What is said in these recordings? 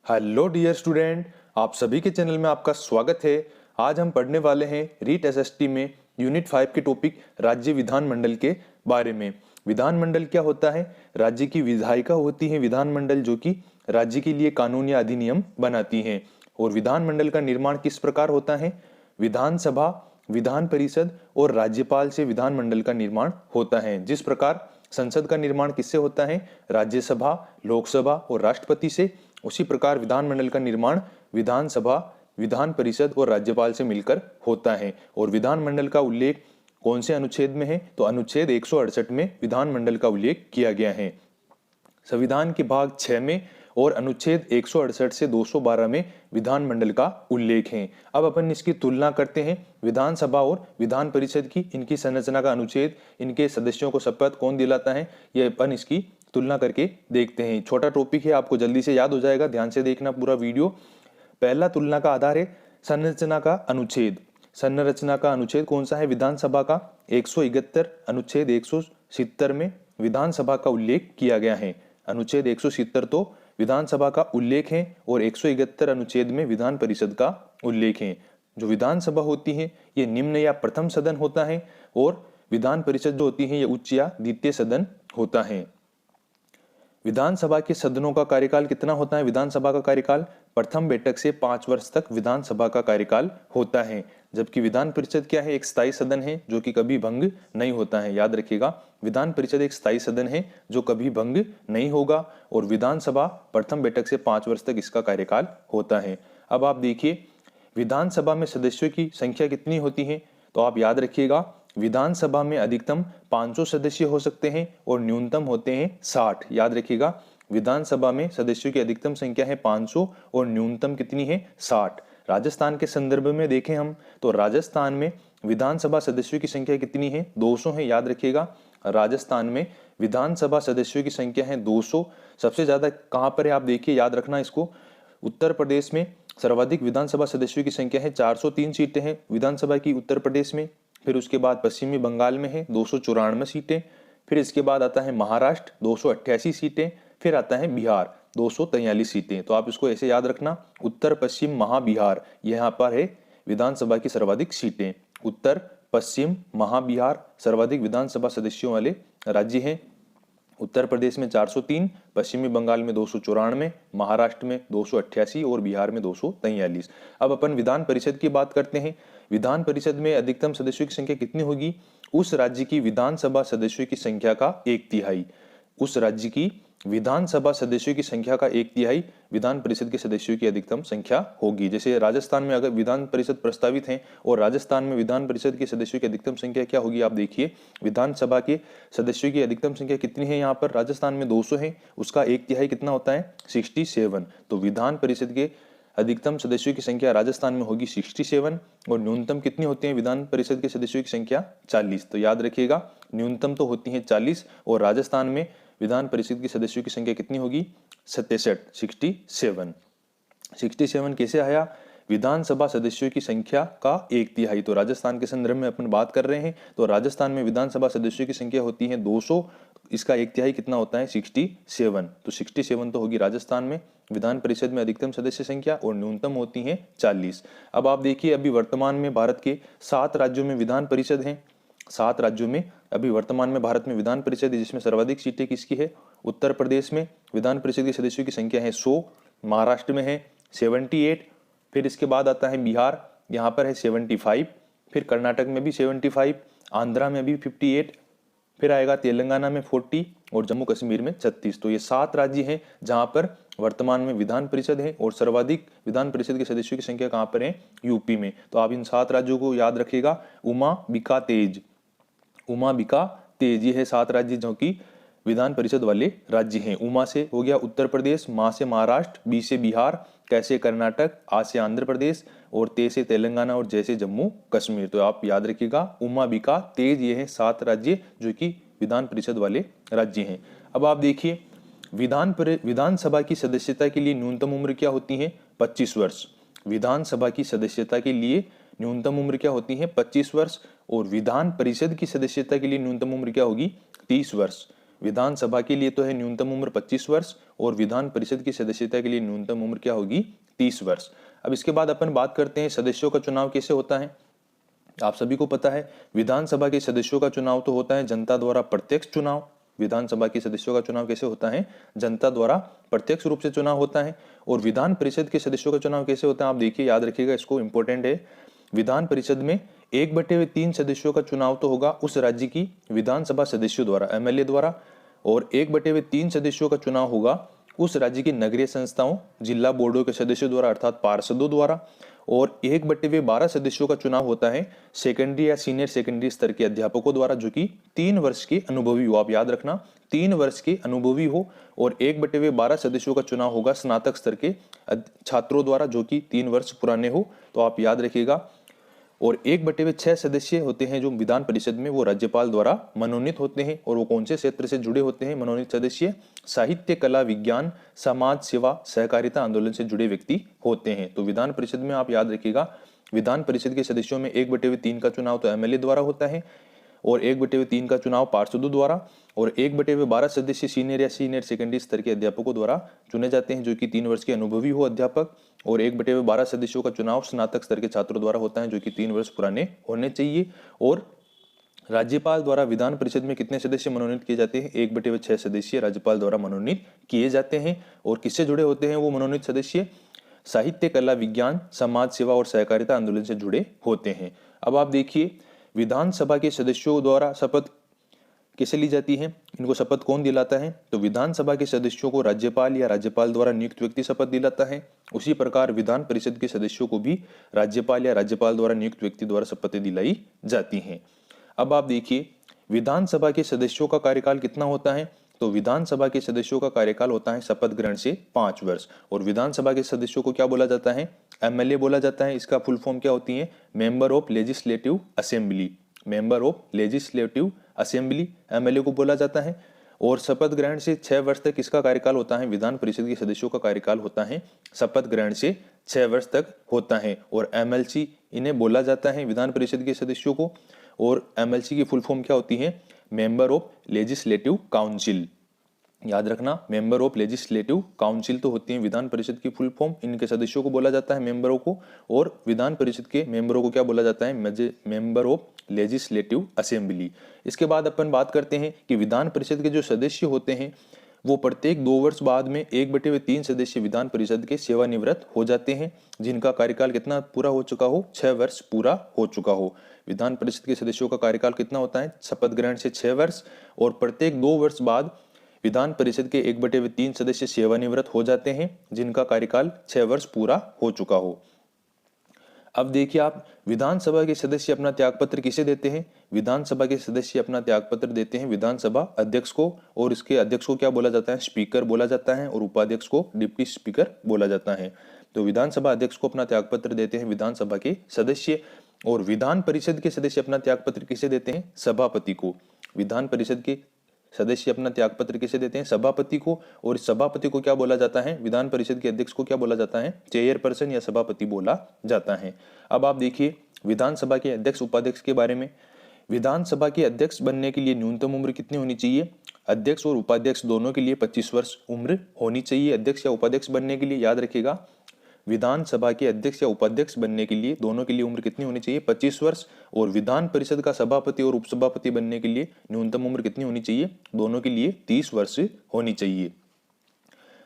Hello dear student, आप सभी के चैनल में आपका स्वागत है। आज हम पढ़ने वाले हैं रीट एसएसटी में यूनिट 5 के टॉपिक राज्य विधानमंडल के बारे में। विधानमंडल क्या होता है? राज्य की विधायिका होती है विधानमंडल, जो कि राज्य के लिए कानून या अधिनियम बनाती हैं। और विधानमंडल का निर्माण किस प्रकार होता है? विधानसभा, विधान परिषद और राज्यपाल से विधानमंडल का निर्माण होता है। जिस प्रकार संसद का निर्माण किससे होता है? राज्यसभा, लोकसभा और राष्ट्रपति से, उसी प्रकार विधानमंडल का निर्माण विधानसभा, विधान परिषद और राज्यपाल से मिलकर होता है। और विधानमंडल का उल्लेख कौन से अनुच्छेद में है? तो अनुच्छेद 168 में विधानमंडल का उल्लेख किया गया है। संविधान के भाग 6 में और अनुच्छेद 168 से 212 में विधानमंडल का उल्लेख है। अब अपन इसकी तुलना करते हैं विधानसभा और विधान परिषद की। इनकी संरचना का अनुच्छेद, इनके सदस्यों को शपथ कौन दिलाता है, ये अपन इसकी तुलना करके देखते हैं। छोटा टॉपिक है, आपको जल्दी से याद हो जाएगा, ध्यान से देखना पूरा वीडियो। पहला तुलना का आधार है संरचना का अनुच्छेद। संरचना का अनुच्छेद कौन सा है? विधानसभा का 171 अनुच्छेद 170 में विधानसभा का उल्लेख किया गया है। अनुच्छेद 170 तो विधानसभा का उल्लेख है और 171 अनुच्छेद में विधान परिषद का उल्लेख है। जो विधानसभा होती है ये निम्न या प्रथम सदन होता है और विधान परिषद जो होती है ये उच्च या द्वितीय सदन होता है। विधानसभा के सदनों का कार्यकाल कितना होता है? विधानसभा का कार्यकाल प्रथम बैठक से 5 वर्ष तक विधानसभा का कार्यकाल होता है। जबकि विधान परिषद क्या है? एक स्थायी सदन है जो कि कभी भंग नहीं होता है। याद रखिएगा, विधान परिषद एक स्थायी सदन है जो कभी भंग नहीं होगा और विधानसभा प्रथम बैठक से 5 वर्ष तक इसका कार्यकाल होता है। अब आप देखिए विधानसभा में सदस्यों की संख्या कितनी होती है? तो आप याद रखिएगा, विधानसभा में अधिकतम 500 सदस्य हो सकते हैं और न्यूनतम होते हैं 60। याद रखिएगा, विधानसभा में सदस्यों की अधिकतम संख्या है 500 और न्यूनतम कितनी है? 60। राजस्थान के संदर्भ में देखें हम तो राजस्थान में विधानसभा सदस्यों की संख्या कितनी है? 200 है। याद रखिएगा, राजस्थान में विधानसभा सदस्यों की संख्या है 200। सबसे ज्यादा कहां पर है आप देखिए, याद रखना इसको। उत्तर प्रदेश में सर्वाधिक विधानसभा सदस्यों की संख्या है 403 सीटें हैं विधानसभा की उत्तर प्रदेश में। फिर उसके बाद पश्चिमी बंगाल में है 294 सीटें। फिर इसके बाद आता है महाराष्ट्र 288 सीटें। फिर आता है बिहार 243 सीटें। तो आप इसको ऐसे याद रखना, उत्तर पश्चिम महाबिहार, यहाँ पर है विधानसभा की सर्वाधिक सीटें। उत्तर पश्चिम महाबिहार सर्वाधिक विधानसभा सदस्यों वाले राज्य हैं। उत्तर प्रदेश में 403, पश्चिमी बंगाल में 294, महाराष्ट्र में 288 और बिहार में 243। अब अपन विधान परिषद की बात करते हैं। विधान परिषद में अधिकतम सदस्यों की संख्या कितनी होगी? उस राज्य की विधानसभा सदस्यों की संख्या का 1/3। उस राज्य की विधानसभा सदस्यों की संख्या का 1/3 विधान परिषद के सदस्यों की अधिकतम संख्या होगी। जैसे राजस्थान में अगर विधान परिषद प्रस्तावित है और राजस्थान में विधान परिषद के सदस्यों की अधिकतम संख्या क्या होगी? आप देखिए, विधानसभा के सदस्यों की अधिकतम संख्या कितनी है? यहाँ पर राजस्थान में 200 है, उसका 1/3 कितना होता है? 67। तो विधान परिषद के अधिकतम सदस्यों की संख्या राजस्थान में होगी 67 और न्यूनतम कितनी होती है विधान परिषद के सदस्यों की संख्या? 40। तो याद रखिएगा, न्यूनतम तो होती है 40 और राजस्थान में विधान परिषद के सदस्यों की संख्या कितनी होगी? 67। 67 कैसे आया? विधानसभा सदस्यों की संख्या का 1/3। तो राजस्थान के संदर्भ में अपन बात कर रहे हैं तो राजस्थान में विधानसभा सदस्यों की संख्या होती है 200, इसका 1/3 कितना होता है? 67। तो 67 तो होगी राजस्थान में विधान परिषद में अधिकतम सदस्य संख्या और न्यूनतम होती है 40। अब आप देखिए, अभी वर्तमान में भारत के 7 राज्यों में विधान परिषद है। 7 राज्यों में अभी वर्तमान में भारत में विधान परिषद है, जिसमें सर्वाधिक सीटें किसकी है? उत्तर प्रदेश में विधान परिषद के सदस्यों की संख्या है 100, महाराष्ट्र में है 78, फिर इसके बाद आता है बिहार, यहाँ पर है 75, फिर कर्नाटक में भी 75, आंध्रा में भी 58, फिर आएगा तेलंगाना में 40 और जम्मू कश्मीर में 36। तो ये 7 राज्य हैं जहां पर वर्तमान में विधान परिषद है और सर्वाधिक विधान परिषद के सदस्यों की संख्या कहां पर है? यूपी में। तो आप इन 7 राज्यों को याद रखिएगा। उमा, बिका, तेज, उमा, बिका, तेज, ये है 7 राज्य जो कि विधान परिषद वाले राज्य हैं। उमा से हो गया उत्तर प्रदेश, मा से महाराष्ट्र, बी से बिहार, कै से कर्नाटक, आ से आंध्र प्रदेश और ते से तेलंगाना और जय से जम्मू कश्मीर। तो आप याद रखिएगा, उमा, बिका, तेज, ये है 7 राज्य जो कि विधान परिषद वाले राज्य हैं। अब आप देखिए, विधानसभा की सदस्यता के लिए न्यूनतम उम्र क्या होती है? 25 वर्ष। विधानसभा की सदस्यता के लिए न्यूनतम उम्र क्या होती है? 25 वर्ष। और विधान परिषद की सदस्यता के लिए न्यूनतम उम्र क्या होगी? 30 वर्ष। विधानसभा के लिए तो है न्यूनतम उम्र 25 वर्ष और विधान परिषद की सदस्यता के लिए न्यूनतम उम्र क्या होगी, 30 वर्ष। अब इसके बाद अपन बात करते हैं सदस्यों का चुनाव कैसे होता है। आप सभी को पता है विधानसभा के सदस्यों का चुनाव तो होता है जनता द्वारा प्रत्यक्ष चुनाव। विधानसभा के सदस्यों का चुनाव कैसे होता है, जनता द्वारा प्रत्यक्ष रूप से चुनाव होता है। और विधान परिषद के सदस्यों का चुनाव कैसे होता है, आप देखिए, याद रखिएगा, इसको इंपॉर्टेंट है। विधान परिषद में 1/3 सदस्यों का चुनाव तो होगा उस राज्य की विधानसभा सदस्यों द्वारा, एमएलए द्वारा, और 1/3 सदस्यों का चुनाव होगा उस राज्य की नगरीय संस्थाओं, जिला बोर्डों के सदस्यों द्वारा अर्थात पार्षदों द्वारा, और 1/12 सदस्यों का चुनाव होता है सेकेंडरी या सीनियर सेकेंडरी स्तर के अध्यापकों द्वारा, जो कि 3 वर्ष के अनुभवी हो। आप याद रखना, 3 वर्ष के अनुभवी हो। और 1/12 सदस्यों का चुनाव होगा स्नातक स्तर के छात्रों द्वारा, जो कि 3 वर्ष पुराने हो। तो आप याद रखिएगा। और 1/6 सदस्य होते हैं जो विधान परिषद में, वो राज्यपाल द्वारा मनोनीत होते हैं। और वो कौन से क्षेत्र से जुड़े होते हैं मनोनीत सदस्य, साहित्य, कला, विज्ञान, समाज सेवा, सहकारिता आंदोलन से जुड़े व्यक्ति होते हैं। तो विधान परिषद में आप याद रखिएगा, विधान परिषद के सदस्यों में 1/3 का चुनाव तो एमएलए द्वारा होता है और 1/3 का चुनाव पार्षदों द्वारा, और 1/12 सदस्य सीनियर या सीनियर सेकेंडरी स्तर के अध्यापकों द्वारा चुने जाते हैं, जो कि 3 वर्ष के अनुभवी हो अध्यापक। और 1/12 सदस्यों का चुनाव स्नातक स्तर के छात्रों द्वारा होता है, जो कि 3 वर्ष पुराने होने चाहिए। और राज्यपाल द्वारा विधान परिषद में कितने सदस्य मनोनीत किए जाते हैं, 1/6 सदस्य राज्यपाल द्वारा मनोनीत किए जाते हैं। और किससे जुड़े होते हैं वो मनोनीत सदस्य, साहित्य, कला, विज्ञान, समाज सेवा और सहकारिता आंदोलन से जुड़े होते हैं। अब आप देखिए, विधानसभा के सदस्यों द्वारा शपथ कैसे ली जाती है, इनको शपथ कौन दिलाता है, तो विधानसभा के सदस्यों को राज्यपाल या राज्यपाल द्वारा नियुक्त व्यक्ति शपथ दिलाता है। उसी प्रकार विधान परिषद के सदस्यों को भी राज्यपाल या राज्यपाल द्वारा नियुक्त व्यक्ति द्वारा शपथ दिलाई जाती हैं। अब आप देखिए, विधानसभा के सदस्यों का कार्यकाल कितना होता है, तो विधानसभा के सदस्यों का कार्यकाल होता है शपथ ग्रहण से 5 वर्ष। और विधानसभा के सदस्यों को क्या बोला जाता है, एमएलए बोला जाता है। इसका फुल फॉर्म क्या होती है, member of legislative assembly, member of legislative assembly MLA को बोला जाता है। और शपथ ग्रहण से 6 वर्ष तक किसका कार्यकाल होता है, विधान परिषद के सदस्यों का कार्यकाल होता है शपथ ग्रहण से 6 वर्ष तक होता है। और एमएलसी इन्हें बोला जाता है विधान परिषद के सदस्यों को। और एमएलसी की फुल फॉर्म क्या होती है, मेंबर ऑफ लेजिस्लेटिव काउंसिल। याद रखना, मेंबर ऑफ लेजिस्लेटिव काउंसिल तो होती है विधान परिषद की फुल फॉर्म, इनके सदस्यों को बोला जाता है मेंबरों को। और विधान परिषद के मेंबरों को क्या बोला जाता है, मेंबर ऑफ लेजिस्लेटिव असेंबली। इसके बाद अपन बात करते हैं कि विधान परिषद के जो सदस्य होते हैं वो प्रत्येक 2 वर्ष बाद में 1/3 सदस्य विधान परिषद के सेवानिवृत्त हो जाते हैं, जिनका कार्यकाल कितना पूरा हो चुका हो, 6 वर्ष पूरा हो चुका हो। विधान परिषद के सदस्यों का कार्यकाल कितना होता है, शपथ ग्रहण से 6 वर्ष। और प्रत्येक 2 वर्ष बाद विधान परिषद के 1/3 सदस्य सेवानिवृत्त हो जाते हैं, जिनका कार्यकाल 6 वर्ष पूरा हो चुका हो। अब देखिए आप, विधानसभा के सदस्य अपना त्यागपत्र किसे देते हैं, विधानसभा के सदस्य अपना त्यागपत्र देते हैं विधानसभा अध्यक्ष को। और इसके अध्यक्ष को क्या बोला जाता है, स्पीकर बोला जाता है। और उपाध्यक्ष को डिप्टी स्पीकर बोला जाता है। तो विधानसभा अध्यक्ष को अपना त्यागपत्र देते हैं विधानसभा के सदस्य। और विधान परिषद के सदस्य अपना त्यागपत्र किसे देते हैं, सभापति को। विधान परिषद के सदस्य अपना त्यागपत्र किसे देते हैं, सभापति को। और सभापति को क्या बोला जाता है, विधान परिषद के अध्यक्ष को क्या बोला जाता है, चेयरपर्सन या सभापति बोला जाता है। अब आप देखिए विधानसभा के अध्यक्ष उपाध्यक्ष के बारे में। विधानसभा के अध्यक्ष बनने के लिए न्यूनतम उम्र कितनी होनी चाहिए, अध्यक्ष और उपाध्यक्ष दोनों के लिए 25 वर्ष उम्र होनी चाहिए अध्यक्ष या उपाध्यक्ष बनने के लिए। याद रखिएगा, विधानसभा के अध्यक्ष या उपाध्यक्ष बनने के लिए दोनों के लिए उम्र कितनी होनी चाहिए, 25 वर्ष। और विधान परिषद का सभापति और उपसभापति बनने के लिए न्यूनतम उम्र कितनी होनी चाहिए, दोनों के लिए 30 वर्ष होनी चाहिए।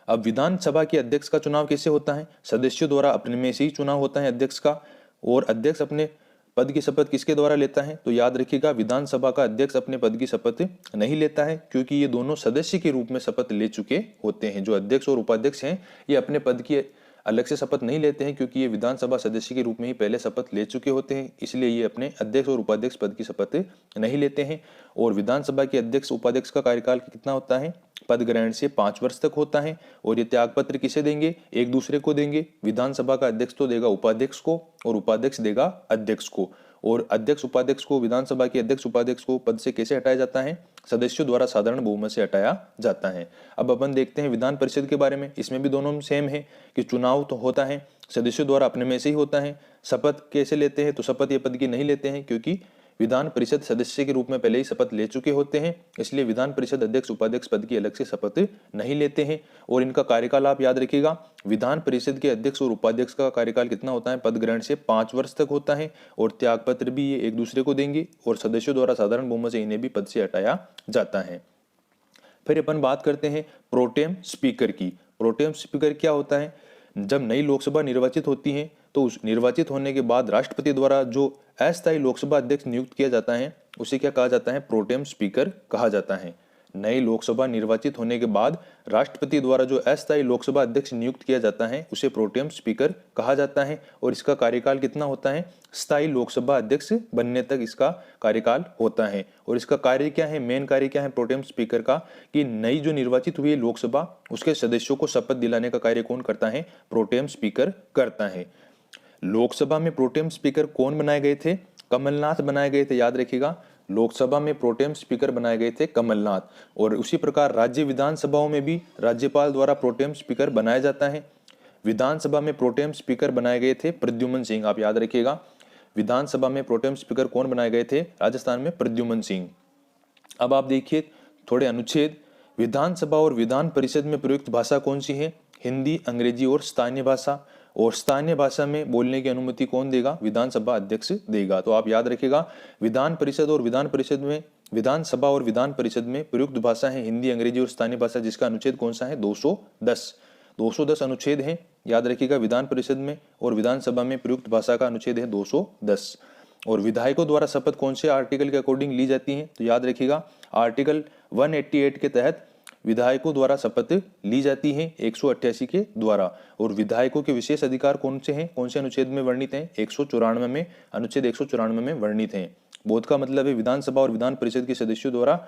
अब विधानसभा के अध्यक्ष का चुनाव कैसे होता है, सदस्यों द्वारा अपने में से ही चुनाव होता है अध्यक्ष का। और अध्यक्ष अपने पद की शपथ किसके द्वारा लेता है, तो याद रखिएगा, विधानसभा का अध्यक्ष अपने पद की शपथ नहीं लेता है, क्योंकि ये दोनों सदस्य के रूप में शपथ ले चुके होते हैं। जो अध्यक्ष और उपाध्यक्ष हैं ये अपने पद की अलग से शपथ नहीं लेते हैं, क्योंकि ये विधानसभा सदस्य के रूप में ही पहले शपथ ले चुके होते हैं, इसलिए ये अपने अध्यक्ष और उपाध्यक्ष पद की शपथ नहीं लेते हैं। और विधानसभा के अध्यक्ष उपाध्यक्ष का कार्यकाल कितना होता है, पद ग्रहण से 5 वर्ष तक होता है। और ये त्यागपत्र किसे देंगे, एक दूसरे को देंगे। विधानसभा का अध्यक्ष तो देगा उपाध्यक्ष को और उपाध्यक्ष देगा अध्यक्ष को। और अध्यक्ष उपाध्यक्ष को, विधानसभा के अध्यक्ष उपाध्यक्ष को पद से कैसे हटाया जाता है, सदस्यों द्वारा साधारण बहुमत से हटाया जाता है। अब अपन देखते हैं विधान परिषद के बारे में। इसमें भी दोनों सेम है कि चुनाव तो होता है सदस्यों द्वारा अपने में से ही होता है। शपथ कैसे लेते हैं, तो शपथ ये पद की नहीं लेते हैं, क्योंकि विधान परिषद सदस्य के रूप में पहले ही शपथ ले चुके होते हैं, इसलिए विधान परिषद अध्यक्ष उपाध्यक्ष पद की अलग से शपथ नहीं लेते हैं। और इनका कार्यकाल आप याद रखिएगा, विधान परिषद के अध्यक्ष और उपाध्यक्ष का कार्यकाल कितना होता है, पद ग्रहण से 5 वर्ष तक होता है, और त्याग पत्र भी ये एक दूसरे को देंगे, और सदस्यों द्वारा साधारण बहुमत से इन्हें भी पद से हटाया जाता है। फिर अपन बात करते हैं प्रोटेम स्पीकर की। प्रोटेम स्पीकर क्या होता है, जब नई लोकसभा निर्वाचित होती है तो उस निर्वाचित होने के बाद राष्ट्रपति द्वारा जो अस्थायी लोकसभा अध्यक्ष नियुक्त किया जाता है उसे क्या कहा जाता है, प्रोटेम स्पीकर कहा जाता है। नई लोकसभा निर्वाचित होने के बाद राष्ट्रपति द्वारा जो अस्थायी लोकसभा अध्यक्ष नियुक्त किया जाता है उसे प्रोटेम स्पीकर कहा जाता है, और इसका कार्यकाल कितना होता है, स्थायी लोकसभा अध्यक्ष बनने तक इसका कार्यकाल होता है। और इसका कार्य क्या है, मेन कार्य क्या है प्रोटेम स्पीकर का, कि नई जो निर्वाचित हुई लोकसभा उसके सदस्यों को शपथ दिलाने का कार्य कौन करता है, प्रोटेम स्पीकर करता है। लोकसभा में प्रोटेम स्पीकर कौन बनाए गए थे, कमलनाथ बनाए गए थे, याद रखिएगा। लोकसभा में प्रोटेम स्पीकर बनाए गए थे कमलनाथ, और उसी प्रकार राज्य विधानसभाओं में भी राज्यपाल द्वारा प्रोटेम स्पीकर बनाया जाता है। विधानसभा में प्रोटेम स्पीकर बनाए गए थे प्रद्युमन सिंह, आप याद रखिएगा। विधानसभा में प्रोटेम स्पीकर कौन बनाए गए थे, राजस्थान में प्रद्युमन सिंह। अब आप देखिए थोड़े अनुच्छेद, विधानसभा और विधान परिषद में प्रयुक्त भाषा कौन सी है, हिंदी, अंग्रेजी और स्थानीय भाषा। और स्थानीय भाषा में बोलने की अनुमति कौन देगा, विधानसभा अध्यक्ष देगा। तो आप याद रखिएगा, विधान परिषद और विधान परिषद में, विधानसभा और विधान परिषद में प्रयुक्त भाषा है हिंदी, अंग्रेजी और स्थानीय भाषा, जिसका अनुच्छेद कौन सा है, 210 अनुच्छेद है, याद रखिएगा। विधान परिषद में और विधानसभा में प्रयुक्त भाषा का अनुच्छेद है 210। और विधायकों द्वारा शपथ कौन से आर्टिकल के अकॉर्डिंग ली जाती है, तो याद रखिएगा आर्टिकल 188 के तहत विधायकों द्वारा शपथ ली जाती है 188 के द्वारा। और विधायकों के विशेष अधिकार कौन से हैं, कौन से अनुच्छेद में वर्णित हैं, 194 में, अनुच्छेद 194 में वर्णित हैं। बोध का मतलब है विधानसभा और विधान परिषद के सदस्यों द्वारा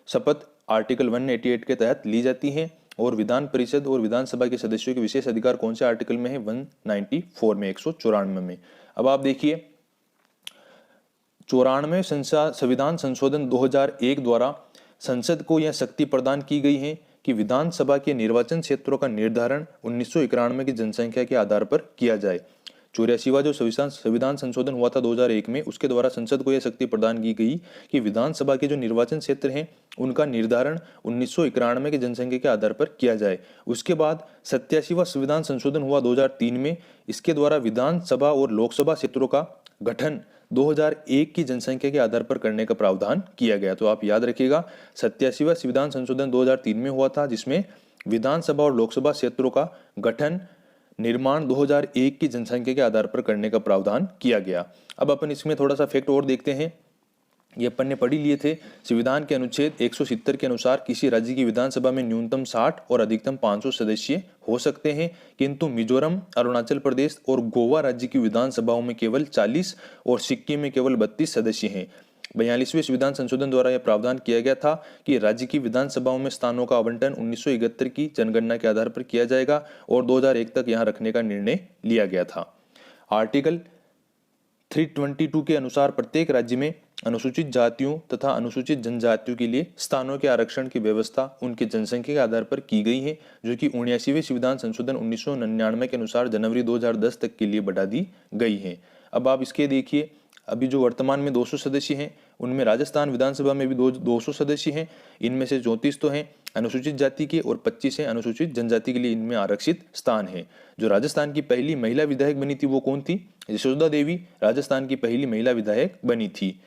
शपथ आर्टिकल 188 के तहत ली जाती है। और विधान परिषद और विधानसभा के सदस्यों के विशेष अधिकार कौन से आर्टिकल में है, 194 में, 194 में। अब आप देखिए 94 संविधान संशोधन 2001 द्वारा संसद को यह शक्ति प्रदान की गई है कि विधानसभा के निर्वाचन क्षेत्रों का निर्धारण 1991 की जनसंख्या के आधार पर किया जाए। 84वां जो संविधान संशोधन हुआ था 2001 में, उसके द्वारा संसद को यह शक्ति प्रदान की गई कि विधानसभा के जो निर्वाचन क्षेत्र हैं उनका निर्धारण 1991 की जनसंख्या के आधार पर किया जाए। उसके बाद 87वां संविधान संशोधन हुआ 2003 में, इसके द्वारा विधानसभा और लोकसभा क्षेत्रों का गठन 2001 की जनसंख्या के आधार पर करने का प्रावधान किया गया। तो आप याद रखिएगा 87वां संविधान संशोधन 2003 में हुआ था, जिसमें विधानसभा और लोकसभा क्षेत्रों का गठन निर्माण 2001 की जनसंख्या के आधार पर करने का प्रावधान किया गया। अब अपन इसमें थोड़ा सा फैक्ट और देखते हैं, ये अपन ने पढ़ी लिए थे। संविधान के अनुच्छेद 170 के अनुसार किसी राज्य की विधानसभा में न्यूनतम 60 और अधिकतम 500 सदस्य हो सकते हैं, किंतु मिजोरम, अरुणाचल प्रदेश और गोवा राज्य की विधानसभाओं में केवल 40 और सिक्किम में केवल 32 सदस्य हैं। 42वें संविधान संशोधन द्वारा यह प्रावधान किया गया था कि राज्य की विधानसभाओं में स्थानों का आवंटन 1971 की जनगणना के आधार पर किया जाएगा, और 2001 तक यहां रखने का निर्णय लिया गया था। आर्टिकल 322 के अनुसार प्रत्येक राज्य में अनुसूचित जातियों तथा अनुसूचित जनजातियों के लिए स्थानों के आरक्षण की व्यवस्था उनकी जनसंख्या के आधार पर की गई है, जो कि 79वें संविधान संशोधन 1999 के अनुसार जनवरी 2010 तक के लिए बढ़ा दी गई है। अब आप इसके देखिए, अभी जो वर्तमान में 200 सदस्य हैं, उनमें राजस्थान विधानसभा में भी 200 सदस्य हैं। इनमें से 34 तो हैं अनुसूचित जाति के और 25 हैं अनुसूचित जनजाति के लिए इनमें आरक्षित स्थान है। जो राजस्थान की पहली महिला विधायक बनी थी वो कौन थी, यशोदा देवी राजस्थान की पहली महिला विधायक बनी थी।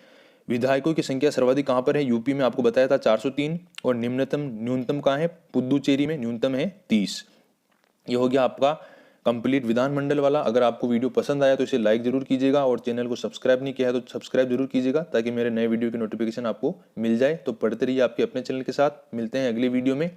विधायकों की संख्या सर्वाधिक कहां पर है, यूपी में आपको बताया था 403, और न्यूनतम कहां है, पुदुचेरी में न्यूनतम है 30। ये हो गया आपका कंप्लीट विधानमंडल वाला। अगर आपको वीडियो पसंद आया तो इसे लाइक जरूर कीजिएगा, और चैनल को सब्सक्राइब नहीं किया है तो सब्सक्राइब जरूर कीजिएगा, ताकि मेरे नए वीडियो की नोटिफिकेशन आपको मिल जाए। तो पढ़ते रहिए आपके अपने चैनल के साथ। मिलते हैं अगले वीडियो में।